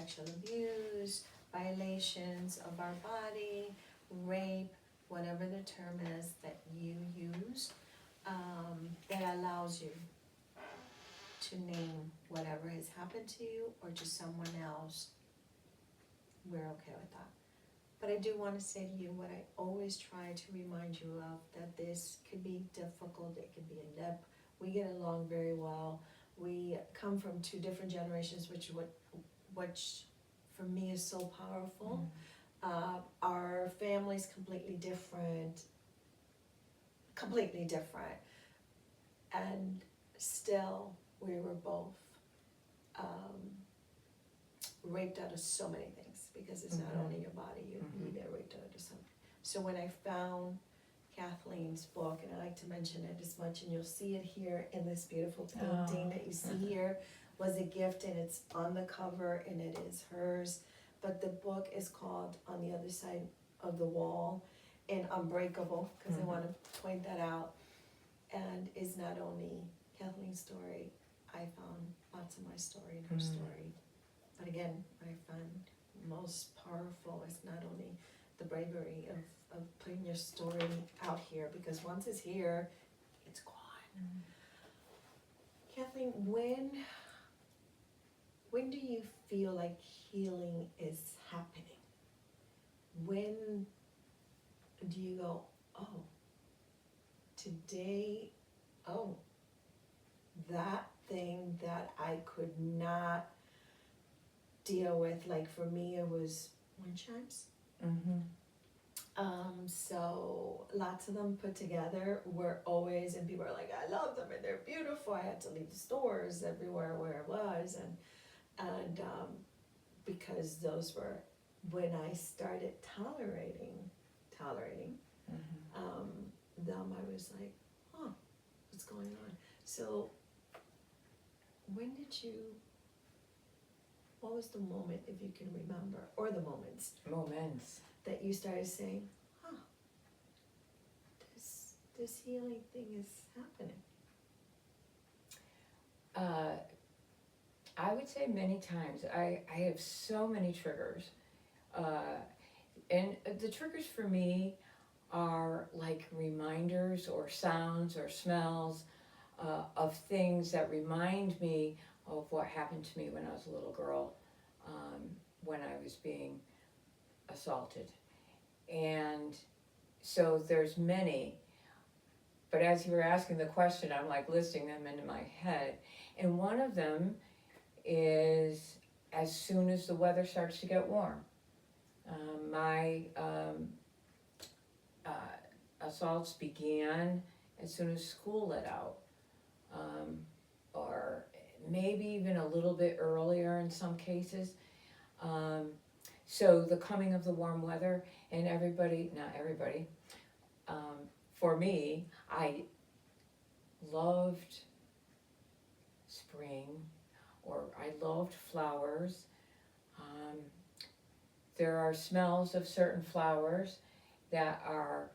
sexual abuse, violations of our body, rape, whatever the term is that you use, that allows you to name whatever has happened to you or to someone else. We're okay with that. But I do want to say to you what I always try to remind you of, that this could be difficult, it could be a nip. We get along very well. We come from two different generations, which for me is so powerful. Our family's completely different, and still we were both raped out of so many things, because it's not only your body, you get raped out of something. So when I found Kathleen's book, and I like to mention it as much, and you'll see it here in this beautiful painting that you see here, was a gift, and it's on the cover, and it is hers. But the book is called On the Other Side of the Wall, and Unbreakable, because I want to point that out. And is not only Kathleen's story, I found lots of my story in her story. But again, what I find most powerful is not only the bravery of putting your story out here, because once it's here, it's gone. Kathleen, when do you feel like healing is happening? When do you go, oh, today, that thing that I could not deal with, like for me it was wind chimes. So lots of them put together were always, and people are like, I love them and they're beautiful. I had to leave the stores everywhere where I was, and because those were when I started tolerating them. I was like, what's going on? So when did you, what was the moment, if you can remember, or the moments that you started saying, this healing thing is happening? I would say many times. I have so many triggers. And the triggers for me are like reminders or sounds or smells of things that remind me of what happened to me when I was a little girl, when I was being assaulted. And so there's many, but as you were asking the question, I'm like listing them into my head. And one of them is as soon as the weather starts to get warm. My assaults began as soon as school let out, or maybe even a little bit earlier in some cases. So the coming of the warm weather, and not everybody, for me, I loved spring, or I loved flowers. There are smells of certain flowers that are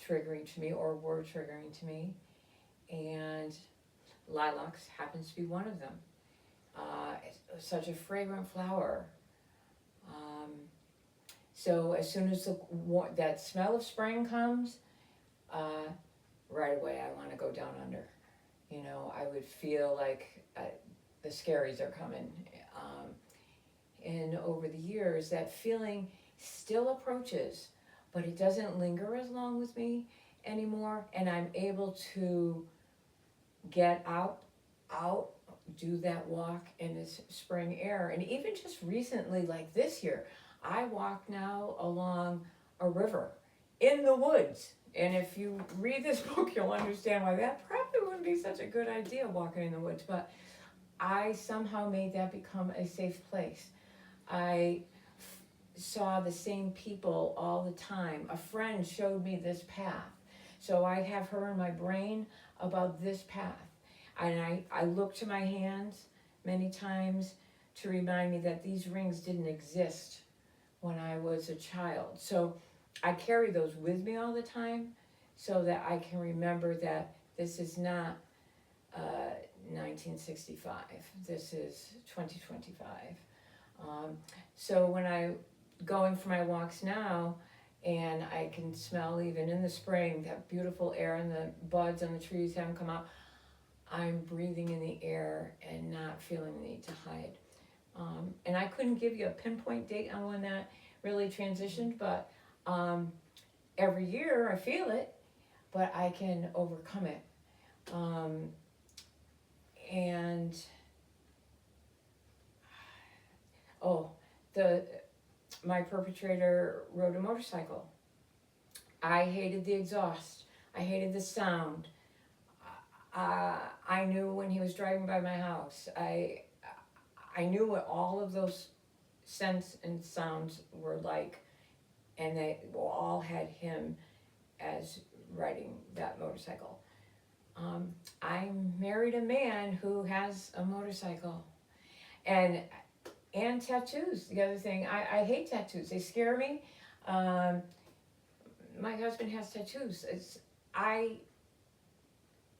triggering to me, or were triggering to me, and lilacs happens to be one of them. It's such a fragrant flower. So as soon as that smell of spring comes, right away I want to go down under. I would feel like the scaries are coming. And over the years, that feeling still approaches, but it doesn't linger as long with me anymore, and I'm able to get out, do that walk in this spring air. And even just recently, like this year, I walk now along a river in the woods. And if you read this book, you'll understand why that probably wouldn't be such a good idea, walking in the woods. But I somehow made that become a safe place. I saw the same people all the time. A friend showed me this path. So I have her in my brain about this path. And I look to my hands many times to remind me that these rings didn't exist when I was a child. So I carry those with me all the time so that I can remember that this is not 1965. This is 2025. So when I going for my walks now, and I can smell even in the spring that beautiful air and the buds on the trees haven't come out, I'm breathing in the air and not feeling the need to hide. And I couldn't give you a pinpoint date on when that really transitioned, but every year I feel it, but I can overcome it. And my perpetrator rode a motorcycle. I hated the exhaust. I hated the sound. I knew when he was driving by my house. I knew what all of those scents and sounds were like, and they all had him as riding that motorcycle. I married a man who has a motorcycle, and tattoos. The other thing, I hate tattoos. They scare me. My husband has tattoos.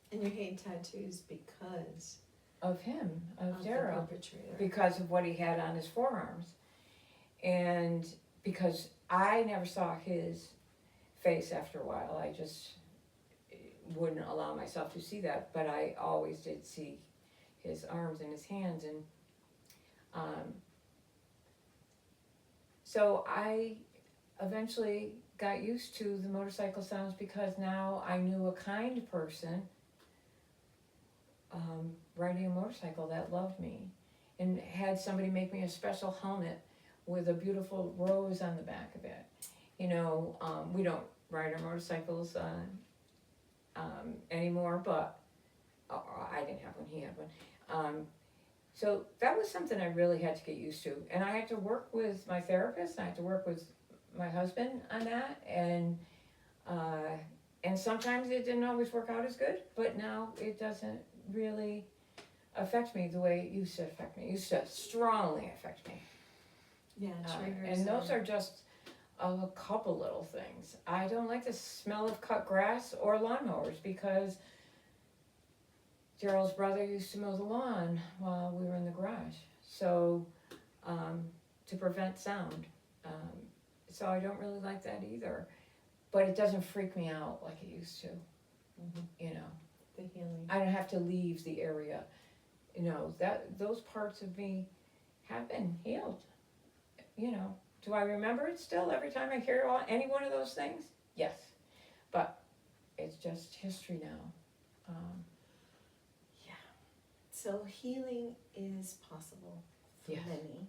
And you hate tattoos because of him, of the Daryl, perpetrator. because of what he had on his forearms, and because I never saw his face after a while. I just wouldn't allow myself to see that, but I always did see his arms and his hands, and so I eventually got used to the motorcycle sounds because now I knew a kind person riding a motorcycle that loved me, and had somebody make me a special helmet with a beautiful rose on the back of it. You know, we don't ride our motorcycles anymore, but I didn't have one, he had one. So that was something I really had to get used to, and I had to work with my therapist, I had to work with my husband on that, and sometimes it didn't always work out as good, but now it doesn't really affect me the way it used to affect me. It used to strongly affect me. Yeah, triggers. And those are just a couple little things. I don't like the smell of cut grass or lawnmowers because Gerald's brother used to mow the lawn while we were in the garage. So, to prevent sound. So I don't really like that either. But it doesn't freak me out like it used to. Mm-hmm. You know. The healing. I don't have to leave the area. You know, those parts of me have been healed. You know. Do I remember it still every time I hear any one of those things? Yes. But it's just history now. Yeah. So healing is possible for Yes. many,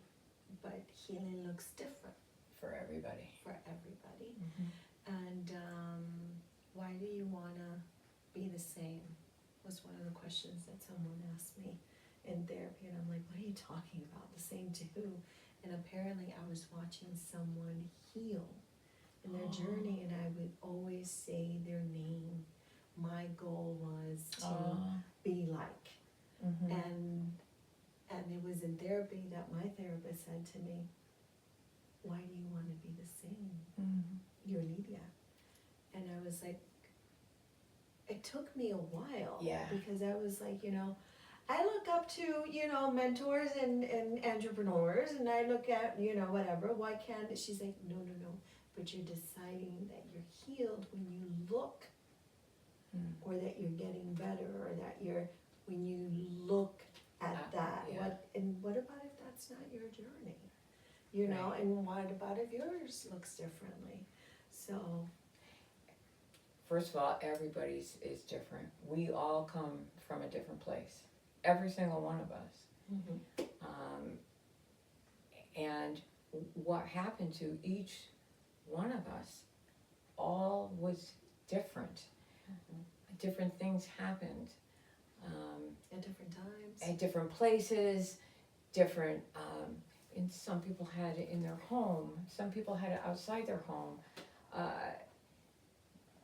but healing looks different For everybody. for everybody. Mm-hmm. And why do you want to be the same? Was one of the questions that someone asked me in therapy, and I'm like, what are you talking about? The same to who? And apparently I was watching someone heal in their journey, and I would always say their name. My goal was to be like. Mm-hmm. And it was in therapy that my therapist said to me, why do you want to be the same? Mm-hmm. You're Lydia. And I was like, it took me a while. Yeah. Because I was like, I look up to, mentors and entrepreneurs, and I look at, whatever, why can't, she's like, no, but you're deciding that you're healed when you look, or that you're getting better, or that when you look at that, yeah. what about if that's not your journey? Right. And what about if yours looks differently? So. First of all, everybody's is different. We all come from a different place. Every single one of us. Mm-hmm. And what happened to each one of us all was different. Mm-hmm. Different things happened. At different times. At different places, different, and some people had it in their home, some people had it outside their home.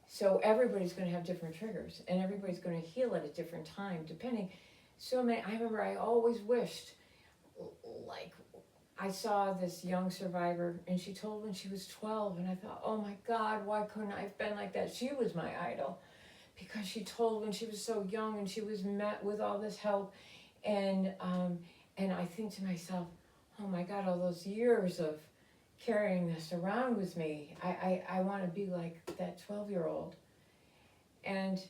So everybody's going to have different triggers, and everybody's going to heal at a different time, depending. I remember I always wished, like, I saw this young survivor, and she told when she was 12, and I thought, oh my God, why couldn't I have been like that? She was my idol, because she told when she was so young, and she was met with all this help, and I think to myself, oh my God, all those years of carrying this around with me. I want to be like that 12-year-old. And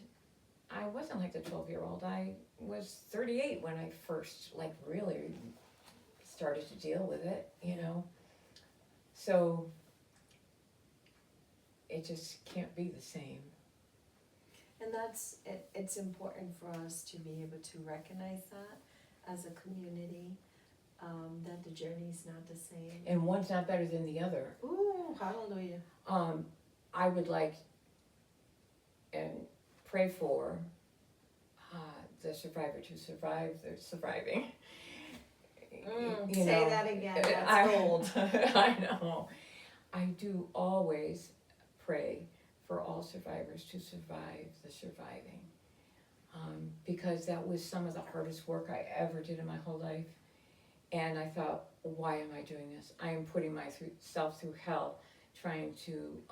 I wasn't like the 12-year-old. I was 38 when I first really started to deal with it, So it just can't be the same. And that's, it's important for us to be able to recognize that as a community, that the journey's not the same. And one's not better than the other. Ooh, hallelujah. I would like and pray for the survivor to survive the surviving. Say that again, that's gold. I know. I do always pray for all survivors to survive the surviving. Because that was some of the hardest work I ever did in my whole life. And I thought, why am I doing this? I am putting myself through hell trying to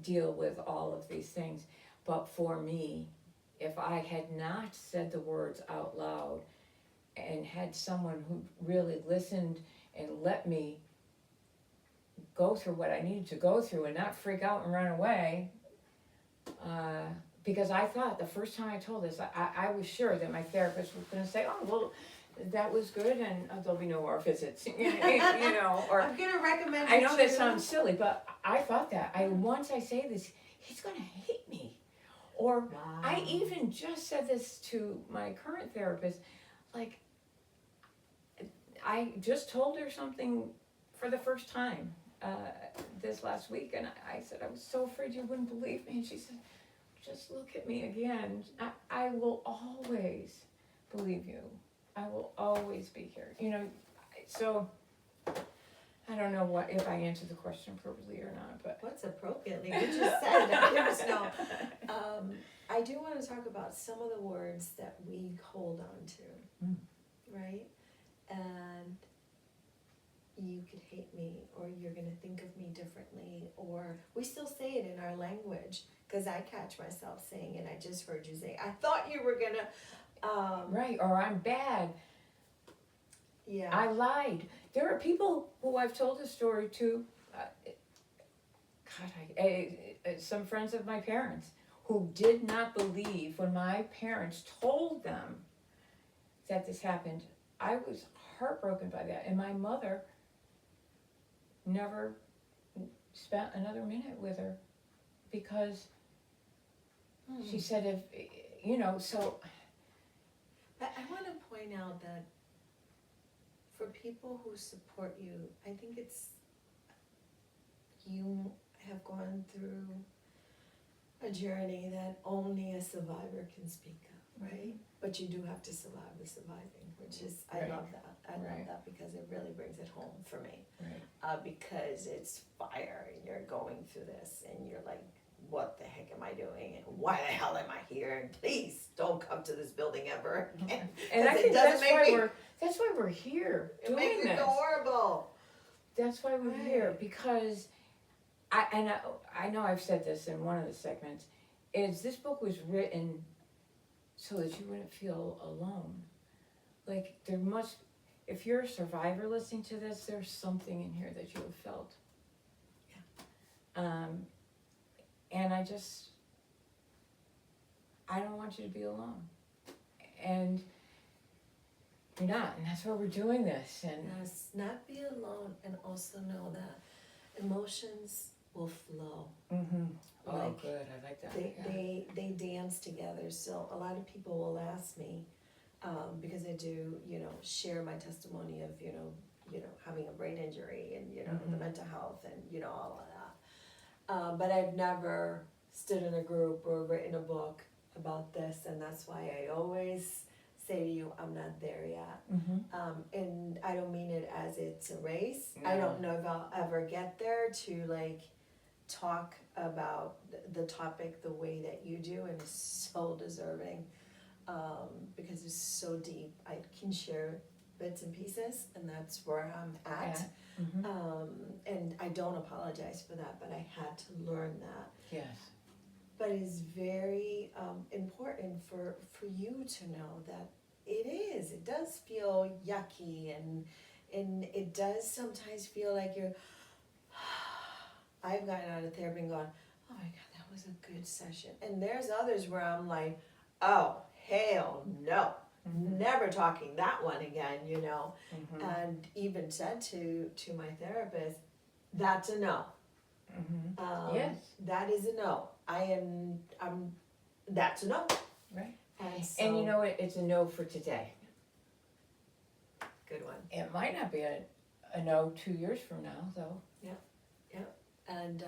deal with all of these things. But for me, if I had not said the words out loud and had someone who really listened and let me go through what I needed to go through and not freak out and run away, because I thought the first time I told this, I was sure that my therapist was going to say, oh, well, that was good and there'll be no more visits, or I'm going to recommend I know that sounds silly, but I thought that. Once I say this, he's going to hate me. Or wow. I even just said this to my current therapist, I just told her something for the first time this last week, and I said, I was so afraid you wouldn't believe me, and she said, just look at me again. I will always believe you. I will always be here. So I don't know if I answered the question appropriately or not, but what's appropriately? You just said that. There's no. I do want to talk about some of the words that we hold on to, right? And you could hate me, or you're going to think of me differently, or we still say it in our language, because I catch myself saying it. I just heard you say, I thought you were going to. Right, or I'm bad. Yeah. I lied. There are people who I've told this story to, some friends of my parents, who did not believe when my parents told them that this happened. I was heartbroken by that, and my mother never spent another minute with her, because she said so. But I want to point out that for people who support you, I think you have gone through a journey that only a survivor can speak of, right? But you do have to survive the surviving, which is, I love that. I love that, because it really brings it home for me. Right. Because it's fire, and you're going through this, and you're like, what the heck am I doing, and why the hell am I here, and please don't come to this building ever again. And I think that's why we're here doing this. It makes it horrible. That's why we're here, because I know I've said this in one of the segments, is this book was written so that you wouldn't feel alone. If you're a survivor listening to this, there's something in here that you have felt. Yeah. And I don't want you to be alone. And you're not, and that's why we're doing this. And yes, not be alone, and also know that emotions will flow. Mm-hmm. Oh, good, I like that. They dance together. So a lot of people will ask me, because I do, share my testimony of, having a brain injury and, the mental health and, all of that. But I've never stood in a group or written a book about this, and that's why I always say to you, I'm not there yet. Mm-hmm. And I don't mean it as it's a race. No. I don't know if I'll ever get there to talk about the topic the way that you do, and it's so deserving, because it's so deep. I can share bits and pieces, and that's where I'm at. Yeah. Mm-hmm. And I don't apologize for that, but I had to learn that. Yes. But it's very important for you to know that it does feel yucky, and And it does sometimes feel like you're, I've gotten out of therapy and gone, oh my God, that was a good session. And there's others where I'm like, oh, hell no. Never talking that one again, you know. And even said to my therapist, that's a no. Yes. That is a no. That's a no. Right. And so, And you know what? It's a no for today. good one. It might not be a no 2 years from now, though. And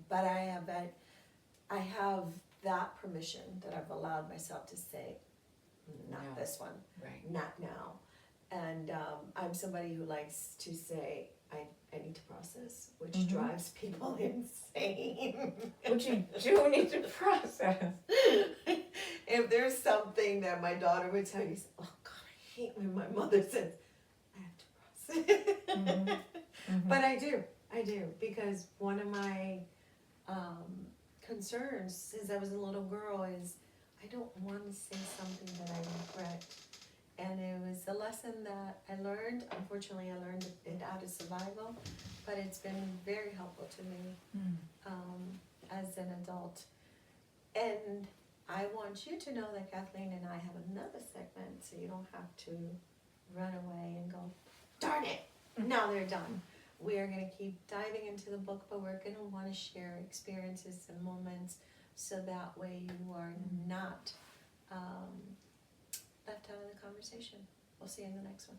but I have that permission that I've allowed myself to say, not No. this one, Right. not now. And I'm somebody who likes to say I need to process, which drives people insane. Which you do need to process. If there's something that my daughter would tell you, oh God, I hate when my mother says, I have to process. But I do, because one of my concerns since I was a little girl is I don't want to say something that I regret. And it was a lesson that I learned. Unfortunately, I learned it out of survival, but it's been very helpful to me as an adult. And I want you to know that Kathleen and I have another segment, so you don't have to run away and go, darn it, now they're done. We are going to keep diving into the book, but we're going to want to share experiences and moments so that way you are not left out of the conversation. We'll see you in the next one.